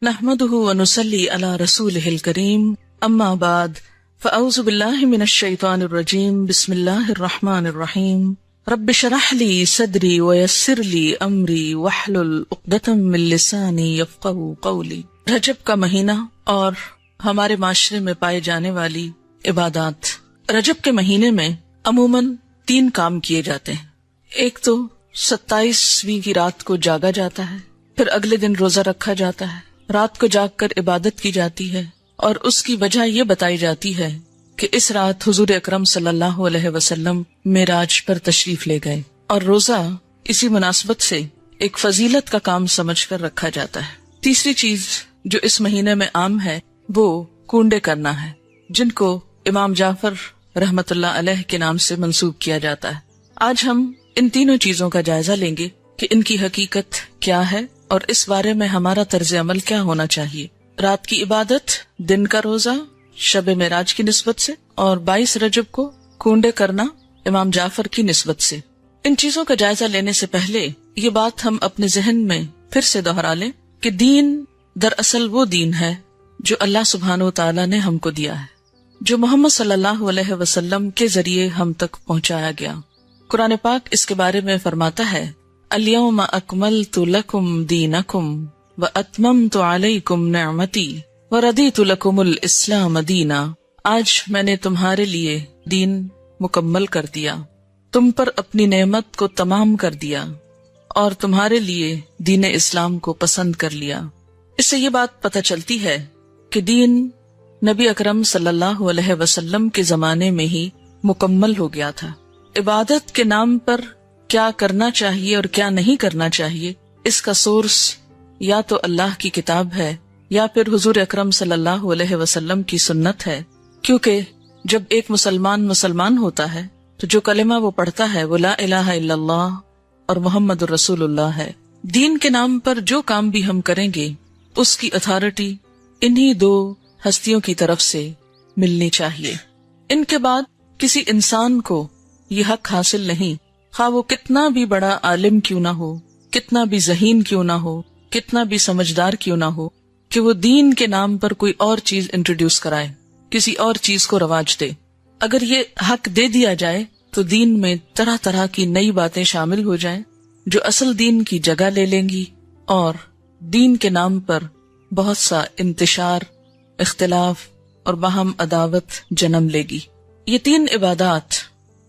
نحمده ونصلي على رسوله الكريم اما بعد فاعوذ بالله من الشيطان الرجيم بسم الله الرحمن الرحيم رب اشرح لي صدري ويسر لي امري واحلل عقدة من لساني يفقهوا قولي۔ رجب کا مہینہ اور ہمارے معاشرے میں پائے جانے والی عبادات۔ رجب کے مہینے میں عموماً 3 کام کیے جاتے ہیں۔ ایک تو 27ویں کی رات کو جاگا جاتا ہے، پھر اگلے دن روزہ رکھا جاتا ہے، رات کو جاگ کر عبادت کی جاتی ہے، اور اس کی وجہ یہ بتائی جاتی ہے کہ اس رات حضور اکرم صلی اللہ علیہ وسلم معراج پر تشریف لے گئے، اور روزہ اسی مناسبت سے ایک فضیلت کا کام سمجھ کر رکھا جاتا ہے۔ تیسری چیز جو اس مہینے میں عام ہے وہ کونڈے کرنا ہے، جن کو امام جعفر رحمت اللہ علیہ کے نام سے منسوب کیا جاتا ہے۔ آج ہم ان تینوں چیزوں کا جائزہ لیں گے کہ ان کی حقیقت کیا ہے اور اس بارے میں ہمارا طرز عمل کیا ہونا چاہیے۔ رات کی عبادت، دن کا روزہ شب معراج کی نسبت سے، اور 22 رجب کو کونڈے کرنا امام جعفر کی نسبت سے۔ ان چیزوں کا جائزہ لینے سے پہلے یہ بات ہم اپنے ذہن میں پھر سے دہرا لیں کہ دین دراصل وہ دین ہے جو اللہ سبحانہ و تعالیٰ نے ہم کو دیا ہے، جو محمد صلی اللہ علیہ وسلم کے ذریعے ہم تک پہنچایا گیا۔ قرآن پاک اس کے بارے میں فرماتا ہے اليوم اکملت لکم دینکم واتممت علیکم نعمتی وردیت لکم الاسلام دینا۔ آج میں نے تمہارے لیے دین مکمل کر دیا، تم پر اپنی نعمت کو تمام کر دیا، اور تمہارے لیے دین اسلام کو پسند کر لیا۔ اس سے یہ بات پتہ چلتی ہے کہ دین نبی اکرم صلی اللہ علیہ وسلم کے زمانے میں ہی مکمل ہو گیا تھا۔ عبادت کے نام پر کیا کرنا چاہیے اور کیا نہیں کرنا چاہیے، اس کا سورس یا تو اللہ کی کتاب ہے یا پھر حضور اکرم صلی اللہ علیہ وسلم کی سنت ہے، کیونکہ جب ایک مسلمان ہوتا ہے تو جو کلمہ وہ پڑھتا ہے وہ لا الہ الا اللہ اور محمد الرسول اللہ ہے۔ دین کے نام پر جو کام بھی ہم کریں گے اس کی اتھارٹی انہی 2 ہستیوں کی طرف سے ملنی چاہیے۔ ان کے بعد کسی انسان کو یہ حق حاصل نہیں، خواہ وہ کتنا بھی بڑا عالم کیوں نہ ہو، کتنا بھی ذہین کیوں نہ ہو، کتنا بھی سمجھدار کیوں نہ ہو، کہ وہ دین کے نام پر کوئی اور چیز انٹروڈیوس کرائے، کسی اور چیز کو رواج دے۔ اگر یہ حق دے دیا جائے تو دین میں طرح طرح کی نئی باتیں شامل ہو جائیں جو اصل دین کی جگہ لے لیں گی، اور دین کے نام پر بہت سا انتشار، اختلاف اور باہم عداوت جنم لے گی۔ یہ 3 عبادات،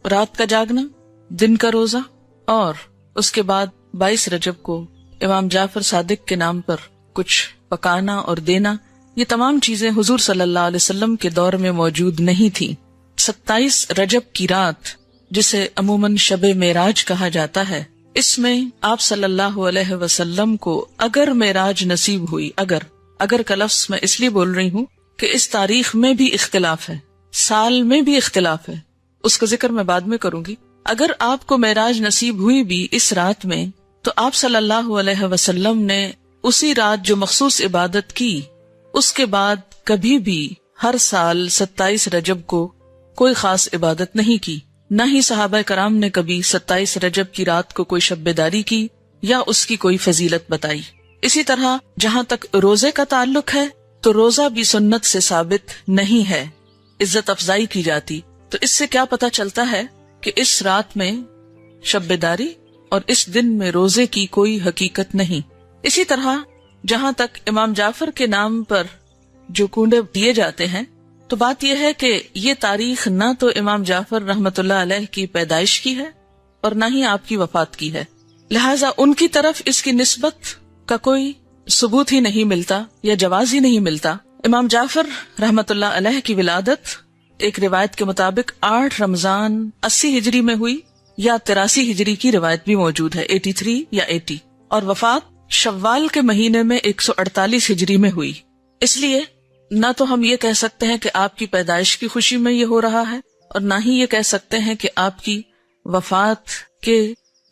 رات کا جاگنا، دن کا روزہ، اور اس کے بعد 22 رجب کو امام جعفر صادق کے نام پر کچھ پکانا اور دینا، یہ تمام چیزیں حضور صلی اللہ علیہ وسلم کے دور میں موجود نہیں تھیں۔ 27 رجب کی رات، جسے عموماً شب معراج کہا جاتا ہے، اس میں آپ صلی اللہ علیہ وسلم کو اگر معراج نصیب ہوئی، اگر کا لفظ میں اس لیے بول رہی ہوں کہ اس تاریخ میں بھی اختلاف ہے، سال میں بھی اختلاف ہے، اس کا ذکر میں بعد میں کروں گی۔ اگر آپ کو معراج نصیب ہوئی بھی اس رات میں تو آپ صلی اللہ علیہ وسلم نے اسی رات جو مخصوص عبادت کی، اس کے بعد کبھی بھی ہر سال 27 رجب کو کوئی خاص عبادت نہیں کی، نہ ہی صحابہ کرام نے کبھی 27 رجب کی رات کو کوئی شب بیداری کی یا اس کی کوئی فضیلت بتائی۔ اسی طرح جہاں تک روزے کا تعلق ہے تو روزہ بھی سنت سے ثابت نہیں ہے، عزت افزائی کی جاتی۔ تو اس سے کیا پتہ چلتا ہے کہ اس رات میں شب بیداری اور اس دن میں روزے کی کوئی حقیقت نہیں۔ اسی طرح جہاں تک امام جعفر کے نام پر جو کونڈے دیے جاتے ہیں، تو بات یہ ہے کہ یہ تاریخ نہ تو امام جعفر رحمت اللہ علیہ کی پیدائش کی ہے اور نہ ہی آپ کی وفات کی ہے، لہٰذا ان کی طرف اس کی نسبت کا کوئی ثبوت ہی نہیں ملتا یا جواز ہی نہیں ملتا۔ امام جعفر رحمت اللہ علیہ کی ولادت ایک روایت کے مطابق 8 رمضان 80 ہجری میں ہوئی، یا 83 ہجری کی روایت بھی موجود ہے، 83 یا 80، اور وفات شوال کے مہینے میں 148 ہجری میں ہوئی۔ اس لیے نہ تو ہم یہ کہہ سکتے ہیں کہ آپ کی پیدائش کی خوشی میں یہ ہو رہا ہے، اور نہ ہی یہ کہہ سکتے ہیں کہ آپ کی وفات کے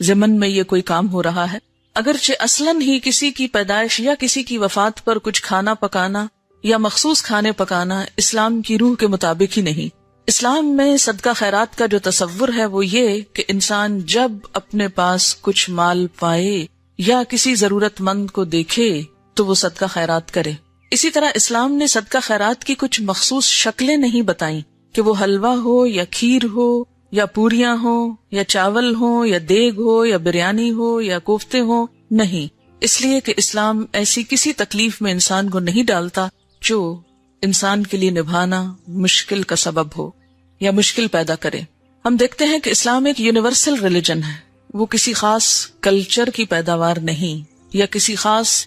ضمن میں یہ کوئی کام ہو رہا ہے۔ اگرچہ اصلاً ہی کسی کی پیدائش یا کسی کی وفات پر کچھ کھانا پکانا یا مخصوص کھانے پکانا اسلام کی روح کے مطابق ہی نہیں۔ اسلام میں صدقہ خیرات کا جو تصور ہے وہ یہ کہ انسان جب اپنے پاس کچھ مال پائے یا کسی ضرورت مند کو دیکھے تو وہ صدقہ خیرات کرے۔ اسی طرح اسلام نے صدقہ خیرات کی کچھ مخصوص شکلیں نہیں بتائیں کہ وہ حلوہ ہو یا کھیر ہو یا پوریاں ہو یا چاول ہو یا دیگ ہو یا بریانی ہو یا کوفتے ہو، نہیں، اس لیے کہ اسلام ایسی کسی تکلیف میں انسان کو نہیں ڈالتا جو انسان کے لیے نبھانا مشکل کا سبب ہو یا مشکل پیدا کرے۔ ہم دیکھتے ہیں کہ اسلام ایک یونیورسل ریلیجن ہے، وہ کسی خاص کلچر کی پیداوار نہیں یا کسی خاص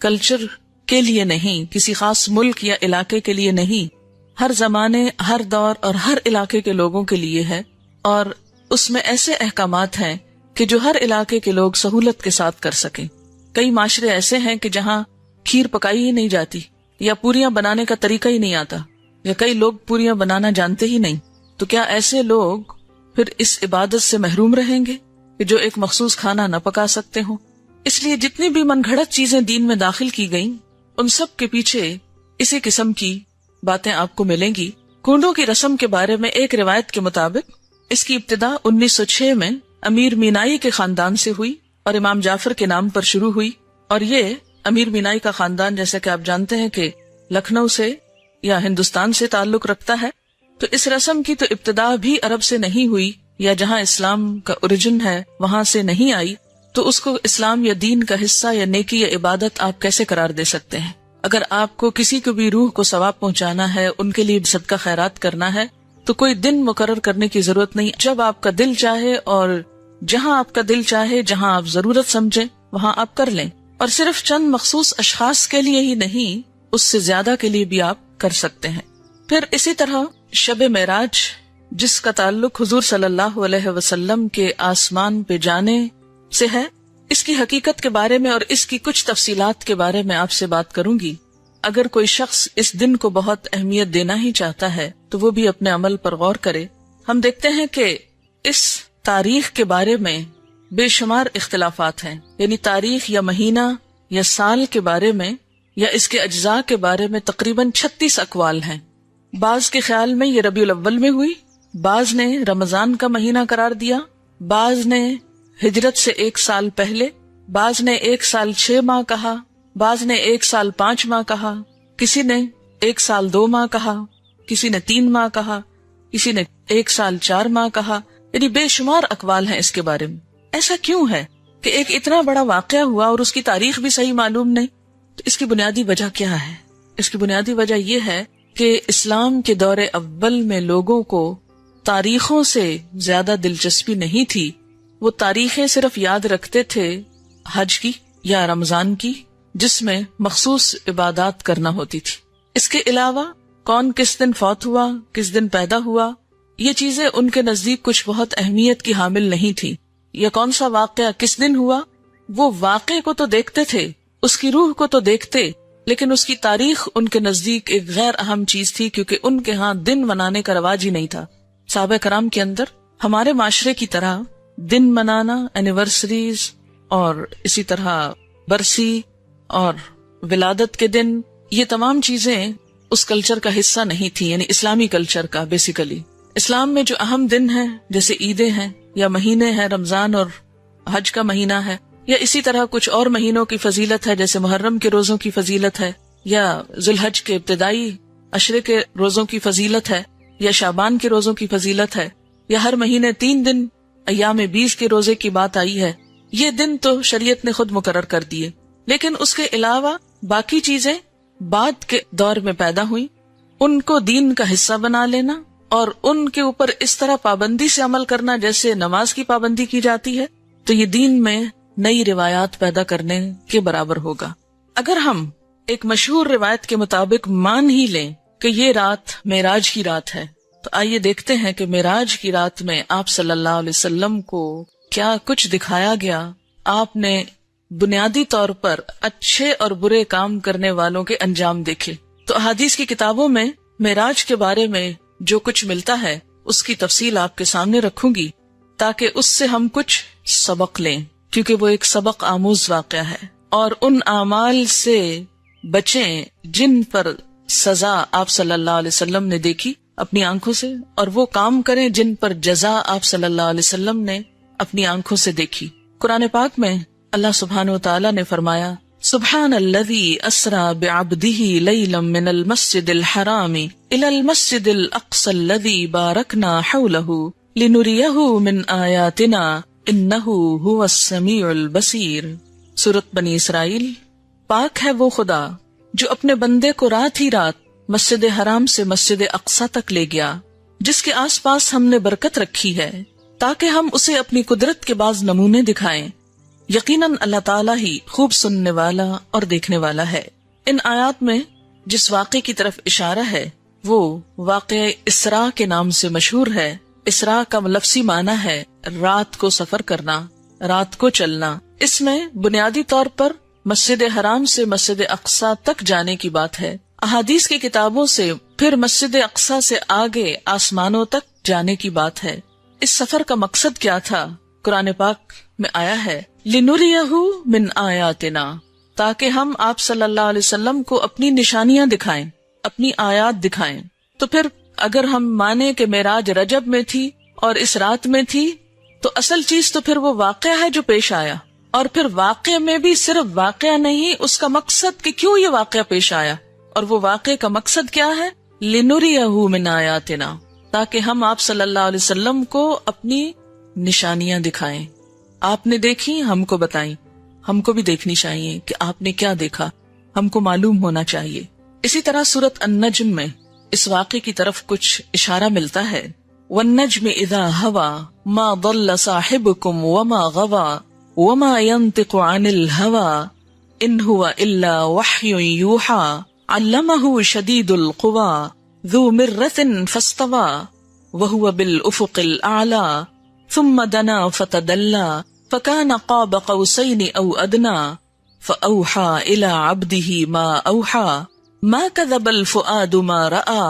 کلچر کے لیے نہیں، کسی خاص ملک یا علاقے کے لیے نہیں، ہر زمانے، ہر دور اور ہر علاقے کے لوگوں کے لیے ہے، اور اس میں ایسے احکامات ہیں کہ جو ہر علاقے کے لوگ سہولت کے ساتھ کر سکیں۔ کئی معاشرے ایسے ہیں کہ جہاں کھیر پکائی ہی نہیں جاتی یا پوریاں بنانے کا طریقہ ہی نہیں آتا، یا کئی لوگ پوریاں بنانا جانتے ہی نہیں، تو کیا ایسے لوگ پھر اس عبادت سے محروم رہیں گے کہ جو ایک مخصوص کھانا نہ پکا سکتے ہوں؟ اس لیے جتنی بھی من گھڑت چیزیں دین میں داخل کی گئیں، ان سب کے پیچھے اسی قسم کی باتیں آپ کو ملیں گی۔ کنڈوں کی رسم کے بارے میں ایک روایت کے مطابق اس کی ابتدا 1906 میں امیر مینائی کے خاندان سے ہوئی اور امام جعفر کے نام پر شروع ہوئی، اور یہ امیر مینائی کا خاندان جیسے کہ آپ جانتے ہیں کہ لکھنؤ سے یا ہندوستان سے تعلق رکھتا ہے، تو اس رسم کی تو ابتدا بھی عرب سے نہیں ہوئی، یا جہاں اسلام کا اوریجن ہے وہاں سے نہیں آئی، تو اس کو اسلام یا دین کا حصہ یا نیکی یا عبادت آپ کیسے قرار دے سکتے ہیں؟ اگر آپ کو کسی کو بھی روح کو ثواب پہنچانا ہے، ان کے لیے صدقہ خیرات کرنا ہے، تو کوئی دن مقرر کرنے کی ضرورت نہیں، جب آپ کا دل چاہے اور جہاں آپ کا دل چاہے، جہاں آپ ضرورت سمجھیں وہاں آپ کر لیں، اور صرف چند مخصوص اشخاص کے لیے ہی نہیں، اس سے زیادہ کے لیے بھی آپ کر سکتے ہیں۔ پھر اسی طرح شب معراج، جس کا تعلق حضور صلی اللہ علیہ وسلم کے آسمان پہ جانے سے ہے، اس کی حقیقت کے بارے میں اور اس کی کچھ تفصیلات کے بارے میں آپ سے بات کروں گی۔ اگر کوئی شخص اس دن کو بہت اہمیت دینا ہی چاہتا ہے تو وہ بھی اپنے عمل پر غور کرے۔ ہم دیکھتے ہیں کہ اس تاریخ کے بارے میں بے شمار اختلافات ہیں، یعنی تاریخ یا مہینہ یا سال کے بارے میں یا اس کے اجزاء کے بارے میں تقریباً 36 اقوال ہیں۔ بعض کے خیال میں یہ ربیع الاول میں ہوئی، بعض نے رمضان کا مہینہ قرار دیا، بعض نے ہجرت سے 1 سال پہلے، بعض نے 1 سال 6 ماہ کہا، بعض نے 1 سال 5 ماہ کہا، کسی نے 1 سال 2 ماہ کہا، کسی نے 3 ماہ کہا، کسی نے 1 سال 4 ماہ کہا، یعنی بے شمار اقوال ہیں اس کے بارے میں۔ ایسا کیوں ہے کہ ایک اتنا بڑا واقعہ ہوا اور اس کی تاریخ بھی صحیح معلوم نہیں؟ تو اس کی بنیادی وجہ کیا ہے؟ اس کی بنیادی وجہ یہ ہے کہ اسلام کے دور اول میں لوگوں کو تاریخوں سے زیادہ دلچسپی نہیں تھی، وہ تاریخیں صرف یاد رکھتے تھے حج کی یا رمضان کی، جس میں مخصوص عبادات کرنا ہوتی تھی۔ اس کے علاوہ کون کس دن فوت ہوا، کس دن پیدا ہوا، یہ چیزیں ان کے نزدیک کچھ بہت اہمیت کی حامل نہیں تھی، یا کون سا واقعہ کس دن ہوا، وہ واقعے کو تو دیکھتے تھے، اس کی روح کو تو دیکھتے، لیکن اس کی تاریخ ان کے نزدیک ایک غیر اہم چیز تھی، کیونکہ ان کے ہاں دن منانے کا رواج ہی نہیں تھا۔ صحابہ کرام کے اندر ہمارے معاشرے کی طرح دن منانا، اینیورسریز اور اسی طرح برسی اور ولادت کے دن، یہ تمام چیزیں اس کلچر کا حصہ نہیں تھی، یعنی اسلامی کلچر کا۔ بیسیکلی اسلام میں جو اہم دن ہیں جیسے عیدیں ہیں یا مہینے ہیں، رمضان اور حج کا مہینہ ہے، یا اسی طرح کچھ اور مہینوں کی فضیلت ہے جیسے محرم کے روزوں کی فضیلت ہے، یا ذوالحج کے ابتدائی عشرے کے روزوں کی فضیلت ہے، یا شعبان کے روزوں کی فضیلت ہے، یا ہر مہینے 3 دن ایام 20 کے روزے کی بات آئی ہے۔ یہ دن تو شریعت نے خود مقرر کر دیے، لیکن اس کے علاوہ باقی چیزیں بعد کے دور میں پیدا ہوئی، ان کو دین کا حصہ بنا لینا اور ان کے اوپر اس طرح پابندی سے عمل کرنا جیسے نماز کی پابندی کی جاتی ہے، تو یہ دین میں نئی روایات پیدا کرنے کے برابر ہوگا۔ اگر ہم ایک مشہور روایت کے مطابق مان ہی لیں کہ یہ رات معراج کی رات ہے، تو آئیے دیکھتے ہیں کہ معراج کی رات میں آپ صلی اللہ علیہ وسلم کو کیا کچھ دکھایا گیا۔ آپ نے بنیادی طور پر اچھے اور برے کام کرنے والوں کے انجام دیکھے۔ تو احادیث کی کتابوں میں معراج کے بارے میں جو کچھ ملتا ہے اس کی تفصیل آپ کے سامنے رکھوں گی تاکہ اس سے ہم کچھ سبق لیں، کیونکہ وہ ایک سبق آموز واقعہ ہے، اور ان اعمال سے بچیں جن پر سزا آپ صلی اللہ علیہ وسلم نے دیکھی اپنی آنکھوں سے، اور وہ کام کریں جن پر جزا آپ صلی اللہ علیہ وسلم نے اپنی آنکھوں سے دیکھی۔ قرآن پاک میں اللہ سبحانہ و تعالیٰ نے فرمایا سبحان الذی اسری بعبدہ لیلا من المسجد الحرام الی المسجد الاقصی الذی بارکنا حولہ لنریہ من آیاتنا انہ هو السمیع البصیر۔ سورۃ بنی اسرائیل۔ پاک ہے وہ خدا جو اپنے بندے کو رات ہی رات مسجد حرام سے مسجد اقصی تک لے گیا، جس کے آس پاس ہم نے برکت رکھی ہے تاکہ ہم اسے اپنی قدرت کے بعض نمونے دکھائیں۔ یقیناً اللہ تعالیٰ ہی خوب سننے والا اور دیکھنے والا ہے۔ ان آیات میں جس واقعے کی طرف اشارہ ہے وہ واقعہ اسراء کے نام سے مشہور ہے۔ اسراء کا لفظی معنی ہے رات کو سفر کرنا، رات کو چلنا۔ اس میں بنیادی طور پر مسجد حرام سے مسجد اقصی تک جانے کی بات ہے۔ احادیث کی کتابوں سے پھر مسجد اقصی سے آگے آسمانوں تک جانے کی بات ہے۔ اس سفر کا مقصد کیا تھا؟ قرآن پاک میں آیا ہے لِنُرِيَهُ مِنْ آیاتنا، تاکہ ہم آپ صلی اللہ علیہ وسلم کو اپنی نشانیاں دکھائیں، اپنی آیات دکھائیں۔ تو پھر اگر ہم مانیں کہ معراج رجب میں تھی اور اس رات میں تھی، تو اصل چیز تو پھر وہ واقعہ ہے جو پیش آیا، اور پھر واقعہ میں بھی صرف واقعہ نہیں، اس کا مقصد کہ کیوں یہ واقعہ پیش آیا، اور وہ واقعے کا مقصد کیا ہے؟ لِنُرِيَهُ مِنْ آیاتنا، تاکہ ہم آپ صلی اللہ علیہ وسلم کو اپنی نشانیاں دکھائیں۔ آپ نے دیکھی، ہم کو بتائیں، ہم کو بھی دیکھنی چاہیے کہ آپ نے کیا دیکھا، ہم کو معلوم ہونا چاہیے۔ اسی طرح سورۃ النجم میں اس واقعے کی طرف کچھ اشارہ ملتا ہے۔ وَالنَّجْمِ إِذَا هَوَى مَا ضَلَّ صَاحِبُكُمْ وَمَا غَوَى وَمَا يَنطِقُ عَنِ الْهَوَى إِنْ هُوَ إِلَّا وَحْيٌ يُوحَى عَلَّمَهُ شَدِيدُ الْقُوَى ذُو مِرَّةٍ فَاسْتَوَى وَهُوَ بِالْأُفُقِ الْأَعْلَى ثُمَّ دَنَا فَتَدَلَّى فَكَانَ قَابَ قَوْسَيْنِ أَوْ أَدْنَى فَأَوْحَى إِلَى عَبْدِهِ مَا أَوْحَى مَا كَذَبَ الْفُؤَادُ مَا رَأَى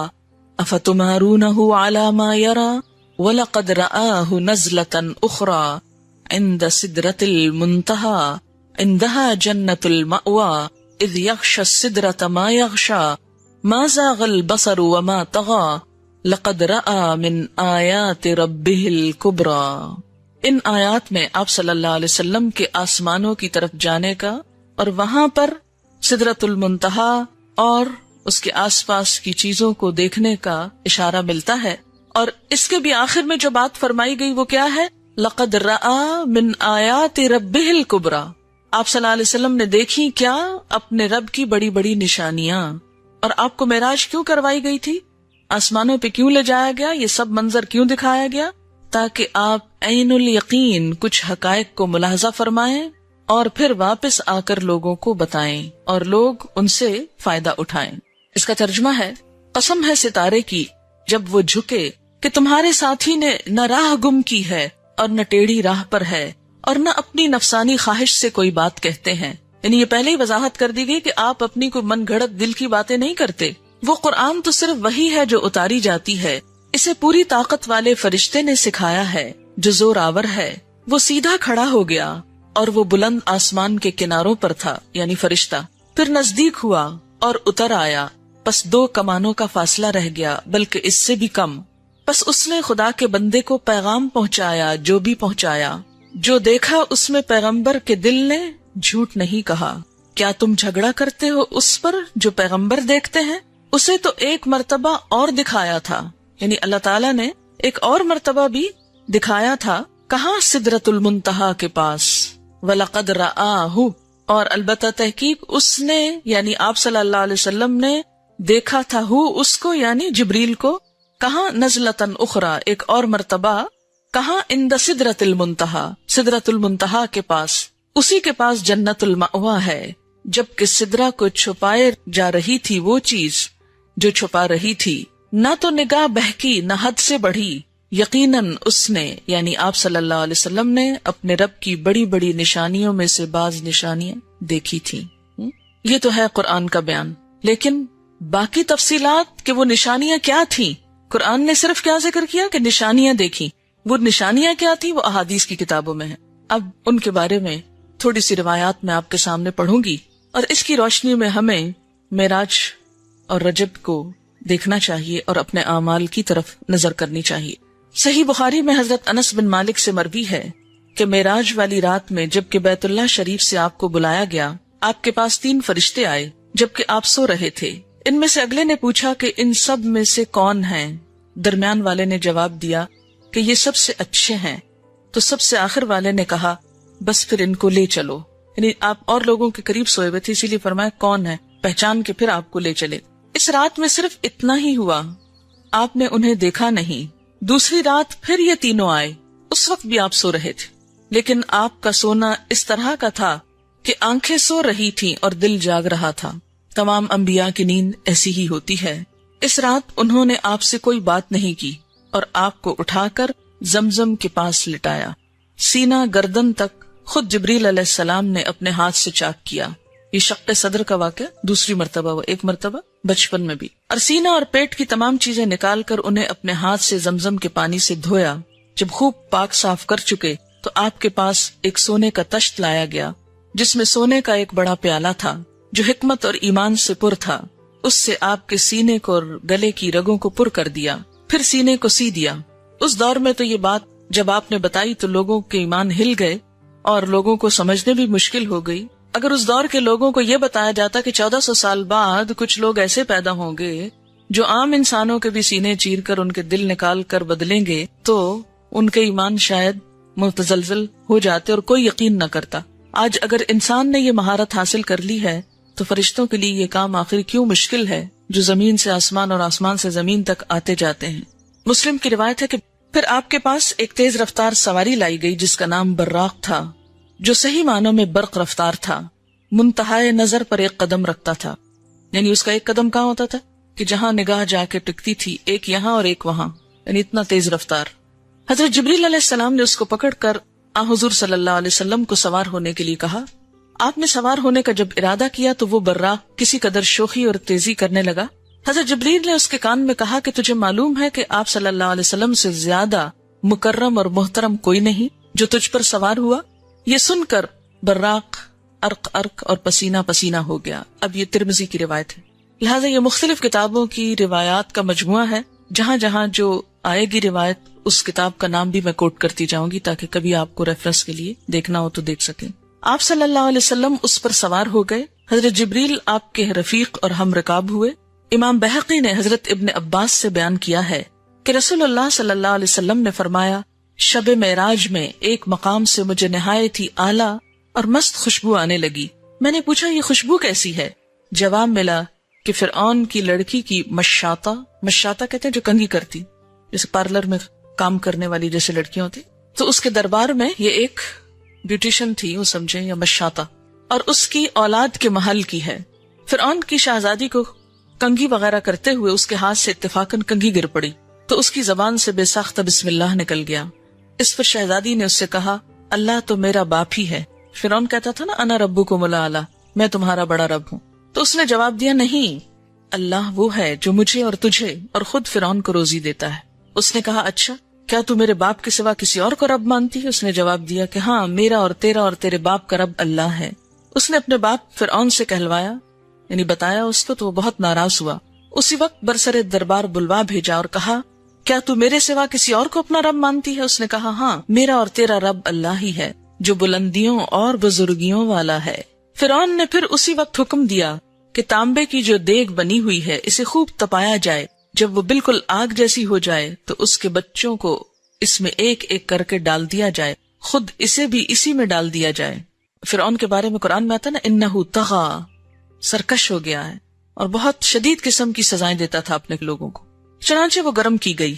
أَفَتُمَارُونَهُ عَلَى مَا يَرَى وَلَقَدْ رَآهُ نَزْلَةً أُخْرَى عِندَ سِدْرَةِ الْمُنْتَهَى عِندَهَا جَنَّةُ الْمَأْوَى إِذْ يَغْشَى السِّدْرَةَ مَا يَغْشَى مَا زَاغَ الْبَصَرُ وَمَا طَغَى لَقَدْ رَآى مِنْ آيَاتِ رَبِّهِ الْكُبْرَى۔ ان آیات میں آپ صلی اللہ علیہ وسلم کے آسمانوں کی طرف جانے کا اور وہاں پر سدرۃ المنتہا اور اس کے آس پاس کی چیزوں کو دیکھنے کا اشارہ ملتا ہے۔ اور اس کے بھی آخر میں جو بات فرمائی گئی وہ کیا ہے؟ لقد رآ من آیات ربہ الکبریٰ۔ آپ صلی اللہ علیہ وسلم نے دیکھی کیا؟ اپنے رب کی بڑی بڑی نشانیاں۔ اور آپ کو معراج کیوں کروائی گئی تھی؟ آسمانوں پہ کیوں لے جایا گیا؟ یہ سب منظر کیوں دکھایا گیا؟ تاکہ آپ عین الیقین کچھ حقائق کو ملاحظہ فرمائیں اور پھر واپس آ کر لوگوں کو بتائیں اور لوگ ان سے فائدہ اٹھائیں۔ اس کا ترجمہ ہے، قسم ہے ستارے کی جب وہ جھکے کہ تمہارے ساتھی نے نہ راہ گم کی ہے اور نہ ٹیڑھی راہ پر ہے اور نہ اپنی نفسانی خواہش سے کوئی بات کہتے ہیں۔ یعنی یہ پہلے ہی وضاحت کر دی گئی کہ آپ اپنی کوئی من گھڑت دل کی باتیں نہیں کرتے۔ وہ قرآن تو صرف وہی ہے جو اتاری جاتی ہے، اسے پوری طاقت والے فرشتے نے سکھایا ہے جو زور آور ہے۔ وہ سیدھا کھڑا ہو گیا اور وہ بلند آسمان کے کناروں پر تھا، یعنی فرشتہ، پھر نزدیک ہوا اور اتر آیا، پس 2 کمانوں کا فاصلہ رہ گیا بلکہ اس سے بھی کم۔ پس اس نے خدا کے بندے کو پیغام پہنچایا جو بھی پہنچایا۔ جو دیکھا اس میں پیغمبر کے دل نے جھوٹ نہیں کہا۔ کیا تم جھگڑا کرتے ہو اس پر جو پیغمبر دیکھتے ہیں؟ اسے تو ایک مرتبہ اور دکھایا تھا، یعنی اللہ تعالیٰ نے ایک اور مرتبہ بھی دکھایا تھا۔ کہاں؟ سدرۃ المنتہا کے پاس۔ وَلَقَدْ رَآهُ، اور البتہ تحقیق اس نے، یعنی آپ صلی اللہ علیہ وسلم نے دیکھا تھا اس کو، یعنی جبریل کو۔ کہاں؟ نزلۃ اخری، ایک اور مرتبہ۔ کہاں؟ عند سدرۃ المنتہا، سدرۃ المنتہا کے پاس۔ اسی کے پاس جنت المأویٰ ہے۔ جبکہ سدرہ کو چھپائے جا رہی تھی وہ چیز جو چھپا رہی تھی، نہ تو نگاہ بہکی نہ حد سے بڑھی۔ یقیناً اس نے، یعنی آپ صلی اللہ علیہ وسلم نے اپنے رب کی بڑی بڑی نشانیوں میں سے بعض نشانیاں دیکھی تھی۔ یہ تو ہے قرآن کا بیان، لیکن باقی تفصیلات کہ وہ نشانیاں کیا تھیں، قرآن نے صرف کیا ذکر کیا کہ نشانیاں دیکھی۔ وہ نشانیاں کیا تھی وہ احادیث کی کتابوں میں ہیں۔ اب ان کے بارے میں تھوڑی سی روایات میں آپ کے سامنے پڑھوں گی، اور اس کی روشنی میں ہمیں معراج اور رجب کو دیکھنا چاہیے اور اپنے اعمال کی طرف نظر کرنی چاہیے۔ صحیح بخاری میں حضرت انس بن مالک سے مروی ہے کہ معراج والی رات میں جب کہ بیت اللہ شریف سے آپ کو بلایا گیا آپ کے پاس 3 فرشتے آئے جبکہ آپ سو رہے تھے. ان میں سے اگلے نے پوچھا کہ ان سب میں سے کون ہیں؟ درمیان والے نے جواب دیا کہ یہ سب سے اچھے ہیں. تو سب سے آخر والے نے کہا بس پھر ان کو لے چلو. یعنی آپ اور لوگوں کے قریب سوئے ہوئے تھے، اسی لیے فرمایا کون ہے، پہچان کے پھر آپ کو لے چلے. اس رات میں صرف اتنا ہی ہوا، آپ نے انہیں دیکھا نہیں. دوسری رات پھر یہ تینوں آئے، اس وقت بھی آپ سو رہے تھے، لیکن آپ کا سونا اس طرح کا تھا کہ آنکھیں سو رہی تھیں اور دل جاگ رہا تھا. تمام انبیاء کی نیند ایسی ہی ہوتی ہے. اس رات انہوں نے آپ سے کوئی بات نہیں کی اور آپ کو اٹھا کر زمزم کے پاس لٹایا. سینہ گردن تک خود جبریل علیہ السلام نے اپنے ہاتھ سے چاک کیا. یہ شق صدر کا واقعہ دوسری مرتبہ ہوا، ایک مرتبہ بچپن میں بھی. اور سینہ اور پیٹ کی تمام چیزیں نکال کر انہیں اپنے ہاتھ سے زمزم کے پانی سے دھویا. جب خوب پاک صاف کر چکے تو آپ کے پاس ایک سونے کا تشت لایا گیا جس میں سونے کا ایک بڑا پیالہ تھا جو حکمت اور ایمان سے پر تھا. اس سے آپ کے سینے کو اور گلے کی رگوں کو پر کر دیا، پھر سینے کو سی دیا. اس دور میں تو یہ بات جب آپ نے بتائی تو لوگوں کے ایمان ہل گئے اور لوگوں کو سمجھنے بھی مشکل ہو گئی. اگر اس دور کے لوگوں کو یہ بتایا جاتا کہ 1400 سال بعد کچھ لوگ ایسے پیدا ہوں گے جو عام انسانوں کے بھی سینے چیر کر ان کے دل نکال کر بدلیں گے تو ان کے ایمان شاید متزلزل ہو جاتے اور کوئی یقین نہ کرتا. آج اگر انسان نے یہ مہارت حاصل کر لی ہے تو فرشتوں کے لیے یہ کام آخر کیوں مشکل ہے جو زمین سے آسمان اور آسمان سے زمین تک آتے جاتے ہیں. مسلم کی روایت ہے کہ پھر آپ کے پاس ایک تیز رفتار سواری لائی گئی جس کا نام براق تھا، جو صحیح معنوں میں برق رفتار تھا. منتہائے نظر پر ایک قدم رکھتا تھا، یعنی اس کا ایک قدم کہاں ہوتا تھا کہ جہاں نگاہ جا کے ٹکتی تھی، ایک یہاں اور ایک وہاں، یعنی اتنا تیز رفتار. حضرت جبریل علیہ السلام نے اس کو پکڑ کر حضور صلی اللہ علیہ وسلم کو سوار ہونے کے لیے کہا. آپ نے سوار ہونے کا جب ارادہ کیا تو وہ براق کسی قدر شوخی اور تیزی کرنے لگا. حضرت جبریل نے اس کے کان میں کہا کہ تجھے معلوم ہے کہ آپ صلی اللہ علیہ وسلم سے زیادہ مکرم اور محترم کوئی نہیں جو تجھ پر سوار ہوا. یہ سن کر براق ارق ارق اور پسینہ پسینہ ہو گیا. اب یہ ترمذی کی روایت ہے، لہٰذا یہ مختلف کتابوں کی روایات کا مجموعہ ہے. جہاں جہاں جو آئے گی روایت اس کتاب کا نام بھی میں کوٹ کرتی جاؤں گی تاکہ کبھی آپ کو ریفرنس کے لیے دیکھنا ہو تو دیکھ سکیں. آپ صلی اللہ علیہ وسلم اس پر سوار ہو گئے. حضرت جبریل آپ کے رفیق اور ہم رکاب ہوئے. امام بہقی نے حضرت ابن عباس سے بیان کیا ہے کہ رسول اللہ صلی اللہ علیہ وسلم نے فرمایا شب معراج میں ایک مقام سے مجھے نہایت ہی اعلیٰ اور مست خوشبو آنے لگی. میں نے پوچھا یہ خوشبو کیسی ہے؟ جواب ملا کہ فرعون کی لڑکی کی مشاطہ کہتے ہیں جو کنگھی کرتی، جیسے پارلر میں کام کرنے والی جیسے لڑکیاں ہوتی، تو اس کے دربار میں یہ ایک بیوٹیشن تھی، وہ سمجھیں، یا مشاطہ، اور اس کی اولاد کے محل کی ہے. فرعون کی شہزادی کو کنگھی وغیرہ کرتے ہوئے اس کے ہاتھ سے اتفاقاً کنگھی گر پڑی تو اس کی زبان سے بے ساختہ بسم اللہ نکل گیا. اس پر شہزادی نے اس سے کہا اللہ تو میرا باپ ہی ہے. فرعون کہتا تھا نا انا ربکم الاعلی، میں تمہارا بڑا رب ہوں. تو اس نے جواب دیا نہیں، اللہ وہ ہے جو مجھے اور تجھے اور خود فرعون کو روزی دیتا ہے. اس نے کہا اچھا کیا تو میرے باپ کے سوا کسی اور کو رب مانتی ہے؟ اس نے جواب دیا کہ ہاں، میرا اور تیرا اور تیرے باپ کا رب اللہ ہے. اس نے اپنے باپ فرعون سے کہلوایا، یعنی بتایا اس کو، تو وہ بہت ناراض ہوا. اسی وقت برسر دربار بلوا بھیجا اور کہا کیا تو میرے سوا کسی اور کو اپنا رب مانتی ہے؟ اس نے کہا ہاں، میرا اور تیرا رب اللہ ہی ہے جو بلندیوں اور بزرگیوں والا ہے. فرعون نے پھر اسی وقت حکم دیا کہ تانبے کی جو دیگ بنی ہوئی ہے اسے خوب تپایا جائے. جب وہ بالکل آگ جیسی ہو جائے تو اس کے بچوں کو اس میں ایک ایک کر کے ڈال دیا جائے، خود اسے بھی اسی میں ڈال دیا جائے. فرعون کے بارے میں قرآن میں آتا نا انہو طغا، سرکش ہو گیا ہے اور بہت شدید قسم کی سزائیں دیتا تھا اپنے لوگوں کو. چنانچہ وہ گرم کی گئی.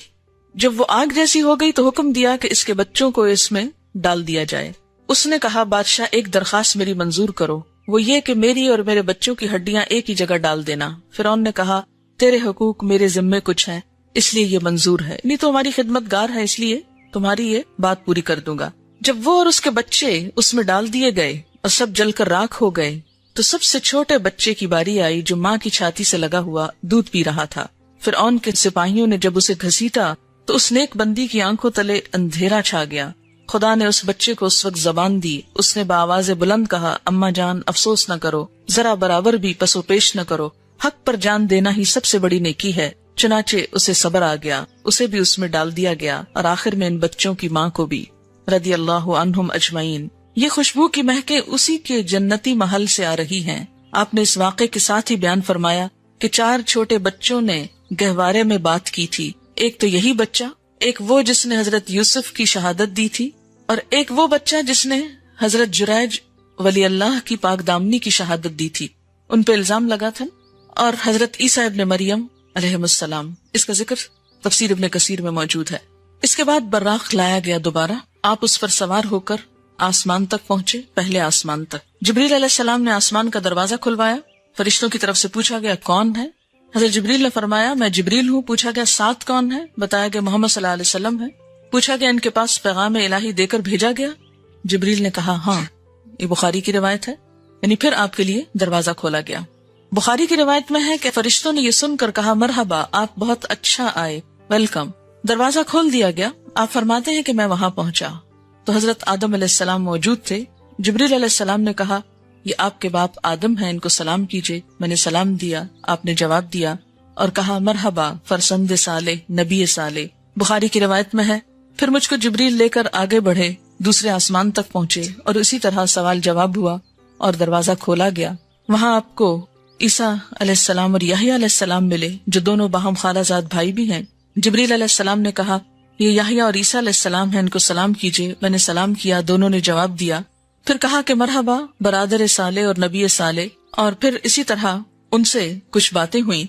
جب وہ آگ جیسی ہو گئی تو حکم دیا کہ اس کے بچوں کو اس میں ڈال دیا جائے. اس نے کہا بادشاہ ایک درخواست میری منظور کرو، وہ یہ کہ میری اور میرے بچوں کی ہڈیاں ایک ہی جگہ ڈال دینا. فرعون نے کہا تیرے حقوق میرے ذمے کچھ ہیں اس لیے یہ منظور ہے، نہیں تو ہماری خدمت گار ہے اس لیے تمہاری یہ بات پوری کر دوں گا. جب وہ اور اس کے بچے اس میں ڈال دیے گئے اور سب جل کر راکھ ہو گئے تو سب سے چھوٹے بچے کی باری آئی جو ماں کی چھاتی سے لگا ہوا دودھ پی رہا تھا. فرعون کے سپاہیوں نے جب اسے گھسیٹا تو اس نیک بندی کی آنکھوں تلے اندھیرا چھا گیا. خدا نے اس بچے کو اس وقت زبان دی. اس نے بآواز بلند کہا اماں جان افسوس نہ کرو، ذرا برابر بھی پس و پیش نہ کرو، حق پر جان دینا ہی سب سے بڑی نیکی ہے. چنانچہ اسے صبر آ گیا، اسے بھی اس میں ڈال دیا گیا اور آخر میں ان بچوں کی ماں کو بھی رضی اللہ عنہم اجمعین. یہ خوشبو کی مہکیں اسی کے جنتی محل سے آ رہی ہیں۔ آپ نے اس واقعے کے ساتھ ہی بیان فرمایا کہ 4 چھوٹے بچوں نے گہوارے میں بات کی تھی، ایک تو یہی بچہ، ایک وہ جس نے حضرت یوسف کی شہادت دی تھی، اور ایک وہ بچہ جس نے حضرت جریج ولی اللہ کی پاک دامنی کی شہادت دی تھی، ان پہ الزام لگا تھا، اور حضرت عیسیٰ ابن مریم علیہ السلام۔ اس کا ذکر تفسیر ابن کثیر میں موجود ہے۔ اس کے بعد براق لایا گیا دوبارہ، آپ اس پر سوار ہو کر آسمان تک پہنچے، پہلے آسمان تک۔ جبریل علیہ السلام نے آسمان کا دروازہ کھلوایا، فرشتوں کی طرف سے پوچھا گیا کون ہے؟ حضرت جبریل نے فرمایا میں جبریل ہوں۔ پوچھا گیا ساتھ کون ہے؟ بتایا گیا محمد صلی اللہ علیہ وسلم ہے۔ پوچھا گیا ان کے پاس پیغام الہی دے کر بھیجا گیا؟ جبریل نے کہا ہاں۔ یہ بخاری کی روایت ہے، یعنی پھر آپ کے لیے دروازہ کھولا گیا۔ بخاری کی روایت میں ہے کہ فرشتوں نے یہ سن کر کہا مرحبا، آپ بہت اچھا آئے، ویلکم۔ دروازہ کھول دیا گیا۔ آپ فرماتے ہیں کہ میں وہاں پہنچا تو حضرت آدم علیہ السلام موجود تھے۔ جبریل علیہ السلام نے کہا یہ آپ کے باپ آدم ہیں، ان کو سلام کیجئے۔ میں نے سلام دیا، آپ نے جواب دیا اور کہا مرحبا فرزند صالح، نبی صالح۔ بخاری کی روایت میں ہے پھر مجھ کو جبریل لے کر آگے بڑھے، دوسرے آسمان تک پہنچے اور اسی طرح سوال جواب ہوا اور دروازہ کھولا گیا۔ وہاں آپ کو عیسیٰ علیہ السلام اور یحییٰ علیہ السلام ملے، جو دونوں باہم خالہ زاد بھائی بھی ہیں۔ جبریل علیہ السلام نے کہا یہ یحییٰ اور عیسیٰ علیہ السلام ہیں، ان کو سلام کیجئے۔ میں نے سلام کیا، دونوں نے جواب دیا۔ پھر کہا کہ مرحبا برادر صالح اور نبی صالح، اور پھر اسی طرح ان سے کچھ باتیں ہوئیں،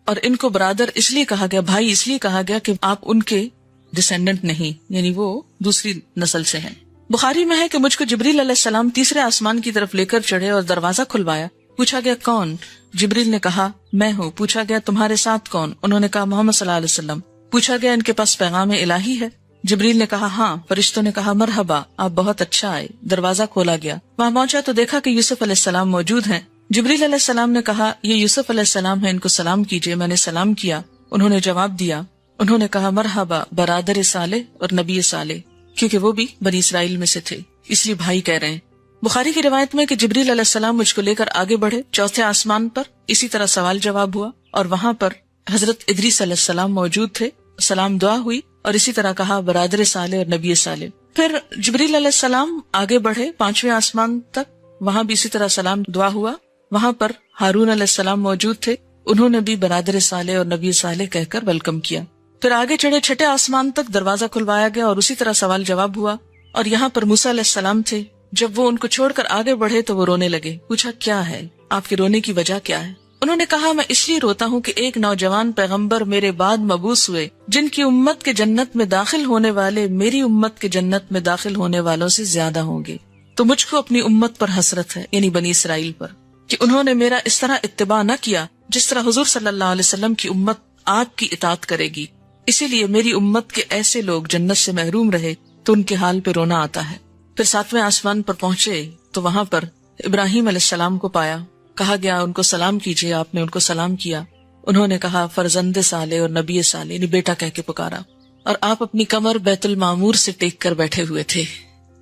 اور ان کو برادر اس لیے کہا گیا، بھائی اس لیے کہا گیا کہ آپ ان کے ڈسینڈنٹ نہیں، یعنی وہ دوسری نسل سے ہیں۔ بخاری میں ہے کہ مجھ کو جبریل علیہ السلام تیسرے آسمان کی طرف لے کر چڑھے اور دروازہ کھلوایا۔ پوچھا گیا کون؟ جبریل نے کہا میں ہوں۔ پوچھا گیا تمہارے ساتھ کون؟ انہوں نے کہا محمد صلی اللہ علیہ وسلم۔ پوچھا گیا ان کے پاس پیغام الہی ہے؟ جبریل نے کہا ہاں۔ فرشتوں نے کہا مرحبا، آپ بہت اچھا آئے۔ دروازہ کھولا گیا، وہاں پہنچا تو دیکھا کہ یوسف علیہ السلام موجود ہیں۔ جبریل علیہ السلام نے کہا یہ یوسف علیہ السلام ہے، ان کو سلام کیجئے۔ میں نے سلام کیا، انہوں نے جواب دیا۔ انہوں نے کہا مرحبا برادر صالح اور نبی صالح، کیونکہ وہ بھی بنی اسرائیل میں سے تھے، اس لیے بھائی کہہ رہے ہیں۔ بخاری کی روایت میں کہ جبریل علیہ السلام مجھ کو لے کر آگے بڑھے، چوتھے آسمان پر اسی طرح سوال جواب ہوا، اور وہاں پر حضرت ادریس علیہ السلام موجود تھے، سلام دعا ہوئی، اور اسی طرح کہا برادر صالح اور نبی صالح۔ پھر جبریل علیہ السلام آگے بڑھے پانچویں آسمان تک، وہاں بھی اسی طرح سلام دعا ہوا، وہاں پر ہارون علیہ السلام موجود تھے، انہوں نے بھی برادر صالح اور نبی صالح کہہ کر ویلکم کیا۔ پھر آگے چڑھے چھٹے آسمان تک، دروازہ کھلوایا گیا اور اسی طرح سوال جواب ہوا، اور یہاں پر موسیٰ علیہ السلام تھے۔ جب وہ ان کو چھوڑ کر آگے بڑھے تو وہ رونے لگے۔ پوچھا کیا ہے، آپ کے رونے کی وجہ کیا ہے؟ انہوں نے کہا میں اس لیے روتا ہوں کہ ایک نوجوان پیغمبر میرے بعد مبعوث ہوئے جن کی امت کے جنت میں داخل ہونے والے میری امت کے جنت میں داخل ہونے والوں سے زیادہ ہوں گے، تو مجھ کو اپنی امت پر حسرت ہے، یعنی بنی اسرائیل پر، کہ انہوں نے میرا اس طرح اتباع نہ کیا جس طرح حضور صلی اللہ علیہ وسلم کی امت آپ کی اطاعت کرے گی۔ اسی لیے میری امت کے ایسے لوگ جنت سے محروم رہے تو ان کے حال پہ رونا آتا ہے۔ پھر ساتویں آسمان پر پہنچے تو وہاں پر ابراہیم علیہ السلام کو پایا، کہا گیا ان کو سلام کیجئے۔ آپ نے ان کو سلام کیا، انہوں نے کہا فرزند صالح اور نبی صالح، یعنی بیٹا کہہ کے پکارا، اور آپ اپنی کمر بیت المعمور سے ٹیک کر بیٹھے ہوئے تھے۔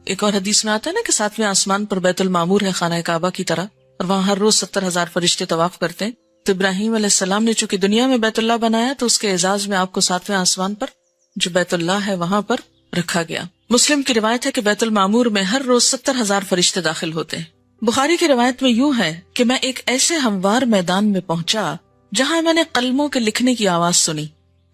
ایک اور حدیث میں آتا ہے نا کہ ساتویں آسمان پر بیت المعمور ہے، خانہ کعبہ کی طرح، اور وہاں ہر روز 70,000 فرشتے طواف کرتے ہیں۔ تو ابراہیم علیہ السلام نے چونکہ دنیا میں بیت اللہ بنایا تو اس کے اعزاز میں آپ کو ساتویں آسمان پر جو بیت اللہ ہے وہاں پر رکھا گیا۔ مسلم کی روایت ہے کہ بیت المعمور میں ہر روز 70,000 فرشتے داخل ہوتے ہیں۔ بخاری کی روایت میں یوں ہے کہ میں ایک ایسے ہموار میدان میں پہنچا جہاں میں نے قلموں کے لکھنے کی آواز سنی۔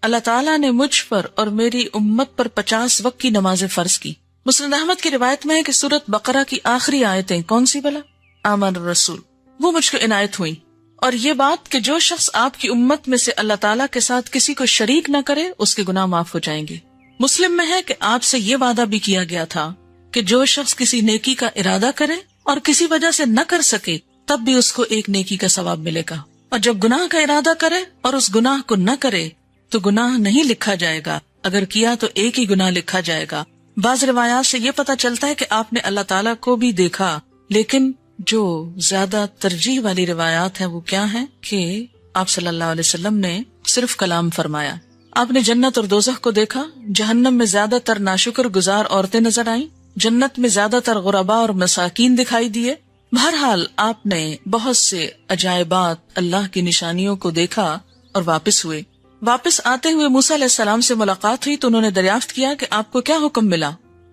اللہ تعالیٰ نے مجھ پر اور میری امت پر 50 وقت کی نمازیں فرض کی۔ مسند احمد کی روایت میں ہے کہ سورۃ بقرہ کی آخری آیتیں کون سی بلا؟ آمن الرسول، وہ مجھ کو عنایت ہوئی، اور یہ بات کہ جو شخص آپ کی امت میں سے اللہ تعالیٰ کے ساتھ کسی کو شریک نہ کرے اس کے گناہ معاف ہو جائیں گے۔ مسلم میں ہے کہ آپ سے یہ وعدہ بھی کیا گیا تھا کہ جو شخص کسی نیکی کا ارادہ کرے اور کسی وجہ سے نہ کر سکے تب بھی اس کو ایک نیکی کا ثواب ملے گا، اور جب گناہ کا ارادہ کرے اور اس گناہ کو نہ کرے تو گناہ نہیں لکھا جائے گا، اگر کیا تو ایک ہی گناہ لکھا جائے گا۔ بعض روایات سے یہ پتہ چلتا ہے کہ آپ نے اللہ تعالیٰ کو بھی دیکھا، لیکن جو زیادہ ترجیح والی روایات ہیں وہ کیا ہیں کہ آپ صلی اللہ علیہ وسلم نے صرف کلام فرمایا۔ آپ نے جنت اور دوزخ کو دیکھا، جہنم میں زیادہ تر ناشکر گزار عورتیں نظر آئیں، جنت میں زیادہ تر غرباء اور مساکین دکھائی دیے۔ بہرحال آپ نے بہت سے عجائبات، اللہ کی نشانیوں کو دیکھا اور واپس ہوئے۔ واپس آتے ہوئے موسیٰ علیہ السلام سے ملاقات ہوئی تو انہوں نے دریافت کیا کہ آپ کو کیا حکم ملا؟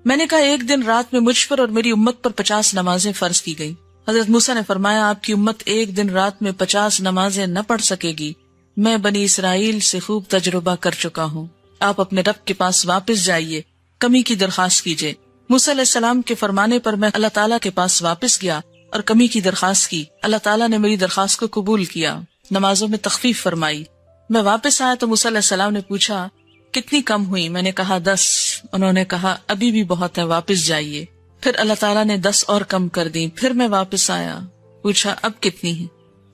میں نے کہا ایک دن رات میں مجھ پر اور میری امت پر 50 نمازیں فرض کی گئی. حضرت موسیٰ نے فرمایا آپ کی امت ایک دن رات میں 50 نمازیں نہ پڑھ سکے گی. میں بنی اسرائیل سے خوب تجربہ کر چکا ہوں. آپ اپنے رب کے پاس واپس جائیے, کمی کی درخواست کیجیے. موسیٰ علیہ السلام کے فرمانے پر میں اللہ تعالیٰ کے پاس واپس گیا اور کمی کی درخواست کی. اللہ تعالیٰ نے میری درخواست کو قبول کیا, نمازوں میں تخفیف فرمائی. میں واپس آیا تو موسیٰ علیہ السلام نے پوچھا کتنی کم ہوئی؟ میں نے کہا 10. انہوں نے کہا ابھی بھی بہت ہے, واپس جائیے. پھر اللہ تعالیٰ نے 10 اور کم کر دی. پھر میں واپس آیا, پوچھا اب کتنی ہیں؟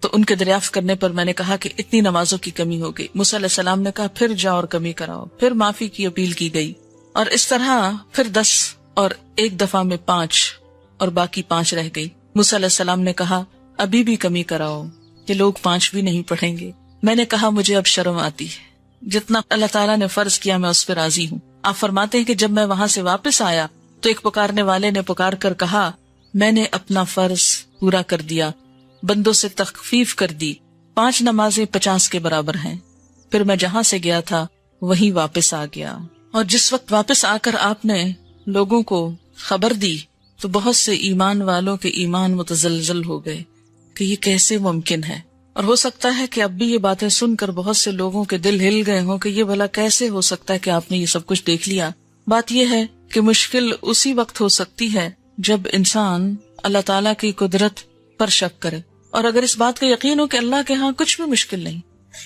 تو ان کے دریافت کرنے پر میں نے کہا کہ اتنی نمازوں کی کمی ہو گئی. موسیٰ علیہ السلام نے کہا پھر جاؤ اور کمی کراؤ. پھر معافی کی اپیل کی گئی اور اس طرح پھر 10 اور ایک دفعہ میں 5 اور باقی 5 رہ گئی. موسیٰ علیہ السلام نے کہا ابھی بھی کمی کراؤ, یہ لوگ 5 بھی نہیں پڑھیں گے. میں نے کہا مجھے اب شرم آتی ہے, جتنا اللہ تعالیٰ نے فرض کیا میں اس پہ راضی ہوں. آپ فرماتے ہیں کہ جب میں وہاں سے واپس آیا تو ایک پکارنے والے نے پکار کر کہا میں نے اپنا فرض پورا کر دیا, بندوں سے تخفیف کر دی, 5 نمازیں 50 کے برابر ہیں. پھر میں جہاں سے گیا تھا وہیں واپس آ گیا. اور جس وقت واپس آ کر آپ نے لوگوں کو خبر دی تو بہت سے ایمان والوں کے ایمان متزلزل ہو گئے کہ یہ کیسے ممکن ہے. اور ہو سکتا ہے کہ اب بھی یہ باتیں سن کر بہت سے لوگوں کے دل ہل گئے ہوں کہ یہ بھلا کیسے ہو سکتا ہے کہ آپ نے یہ سب کچھ دیکھ لیا. بات یہ ہے کہ مشکل اسی وقت ہو سکتی ہے جب انسان اللہ تعالیٰ کی قدرت پر شک کرے, اور اگر اس بات کا یقین ہو کہ اللہ کے ہاں کچھ بھی مشکل نہیں,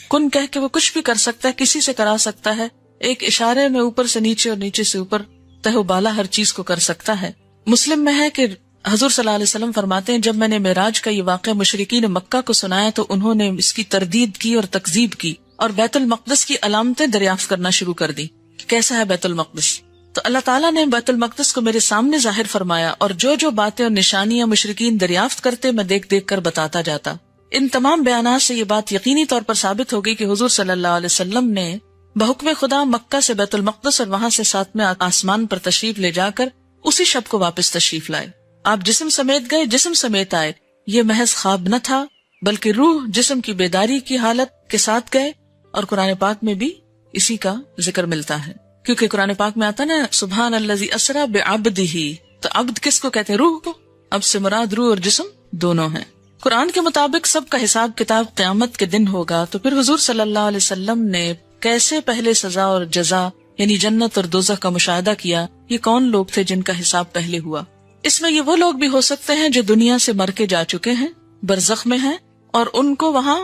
کن کہہ کے وہ کچھ بھی کر سکتا ہے, کسی سے کرا سکتا ہے, ایک اشارے میں اوپر سے نیچے اور نیچے سے اوپر تہ و بالا ہر چیز کو کر سکتا ہے. مسلم میں ہے کہ حضور صلی اللہ علیہ وسلم فرماتے ہیں جب میں نے معراج کا یہ واقعہ مشرکین مکہ کو سنایا تو انہوں نے اس کی تردید کی اور تکذیب کی اور بیت المقدس کی علامتیں دریافت کرنا شروع کر دی. کیسا ہے بیت المقدس؟ تو اللہ تعالیٰ نے بیت المقدس کو میرے سامنے ظاہر فرمایا اور جو جو باتیں اور نشانیاں مشرکین دریافت کرتے میں دیکھ دیکھ کر بتاتا جاتا. ان تمام بیانات سے یہ بات یقینی طور پر ثابت ہو گئی کہ حضور صلی اللہ علیہ وسلم نے بحکم خدا مکہ سے بیت المقدس اور وہاں سے 7ویں آسمان پر تشریف لے جا کر اسی شب کو واپس تشریف لائے. آپ جسم سمیت گئے, جسم سمیت آئے. یہ محض خواب نہ تھا بلکہ روح جسم کی بیداری کی حالت کے ساتھ گئے. اور قرآن پاک میں بھی اسی کا ذکر ملتا ہے, کیونکہ قرآن پاک میں آتا نا سبحان الذی اسری بعبدہ, تو عبد کس کو کہتے ہیں؟ روح کو. اب سے مراد روح اور جسم دونوں ہیں. قرآن کے مطابق سب کا حساب کتاب قیامت کے دن ہوگا. تو پھر حضور صلی اللہ علیہ وسلم نے کیسے پہلے سزا اور جزا یعنی جنت اور دوزخ کا مشاہدہ کیا؟ یہ کون لوگ تھے جن کا حساب پہلے ہوا؟ اس میں یہ وہ لوگ بھی ہو سکتے ہیں جو دنیا سے مر کے جا چکے ہیں, برزخ میں ہیں, اور ان کو وہاں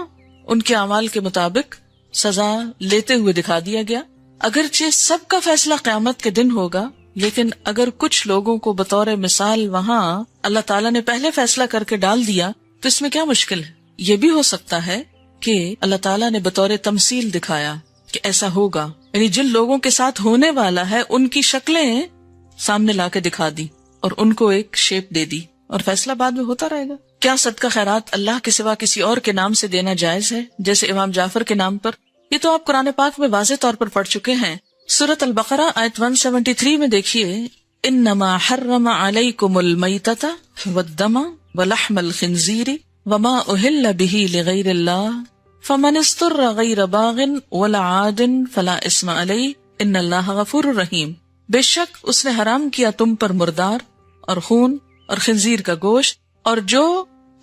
ان کے اعمال کے مطابق سزا لیتے ہوئے دکھا دیا گیا. اگرچہ سب کا فیصلہ قیامت کے دن ہوگا, لیکن اگر کچھ لوگوں کو بطور مثال وہاں اللہ تعالیٰ نے پہلے فیصلہ کر کے ڈال دیا تو اس میں کیا مشکل ہے؟ یہ بھی ہو سکتا ہے کہ اللہ تعالیٰ نے بطور تمثیل دکھایا کہ ایسا ہوگا, یعنی جن لوگوں کے ساتھ ہونے والا ہے ان کی شکلیں سامنے لا کے دکھا دی اور ان کو ایک شیپ دے دی, اور فیصلہ بعد میں ہوتا رہے گا. کیا صدقہ خیرات اللہ کے سوا کسی اور کے نام سے دینا جائز ہے جیسے امام جعفر کے نام پر؟ یہ تو آپ قرآن پاک میں واضح طور پر پڑھ چکے ہیں. سورۃ البقرہ آیت 173 میں دیکھیے انما حرم علیکم المیتۃ والدم ولحم الخنزیر وما اہل بہ لغیر اللہ فمن اضطر غیر باغ ولا عاد فلا اثم علیہ ان اللہ غفور رحیم. بے شک اس نے حرام کیا تم پر مردار اور خون اور خنزیر کا گوشت اور جو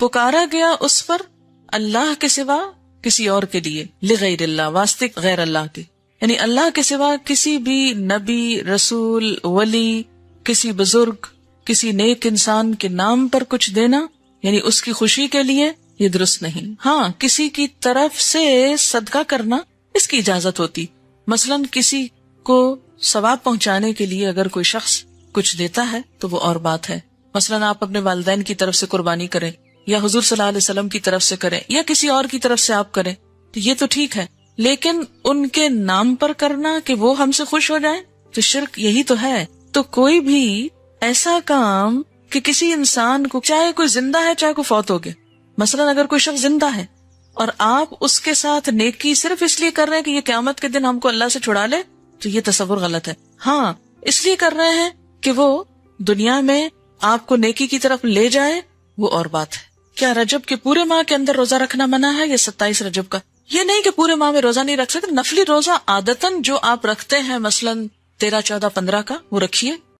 پکارا گیا اس پر اللہ کے سوا کسی اور کے لیے, لغیر اللہ واسطے غیر اللہ کے, یعنی اللہ کے سوا کسی بھی نبی, رسول, ولی, کسی بزرگ, کسی نیک انسان کے نام پر کچھ دینا یعنی اس کی خوشی کے لیے, یہ درست نہیں. ہاں کسی کی طرف سے صدقہ کرنا اس کی اجازت ہوتی, مثلاً کسی کو ثواب پہنچانے کے لیے اگر کوئی شخص کچھ دیتا ہے تو وہ اور بات ہے. مثلاً آپ اپنے والدین کی طرف سے قربانی کریں یا حضور صلی اللہ علیہ وسلم کی طرف سے کریں یا کسی اور کی طرف سے آپ کریں تو یہ تو ٹھیک ہے, لیکن ان کے نام پر کرنا کہ وہ ہم سے خوش ہو جائیں تو شرک یہی تو ہے. تو کوئی بھی ایسا کام کہ کسی انسان کو, چاہے کوئی زندہ ہے چاہے کوئی فوت ہو گیا, مثلاً اگر کوئی شخص زندہ ہے اور آپ اس کے ساتھ نیکی صرف اس لیے کر رہے ہیں کہ یہ قیامت کے دن ہم کو اللہ سے چھڑا لے, تو یہ تصور غلط ہے. ہاں اس لیے کر رہے ہیں کہ وہ دنیا میں آپ کو نیکی کی طرف لے جائے, وہ اور بات ہے. کیا رجب کے پورے ماہ کے اندر روزہ رکھنا منع ہے یا 27 رجب کا؟ یہ نہیں کہ پورے ماہ میں روزہ نہیں رکھ سکتے, نفلی روزہ عادتاً جو آپ رکھتے ہیں مثلاً 13, 14, 15 کا وہ رکھیے,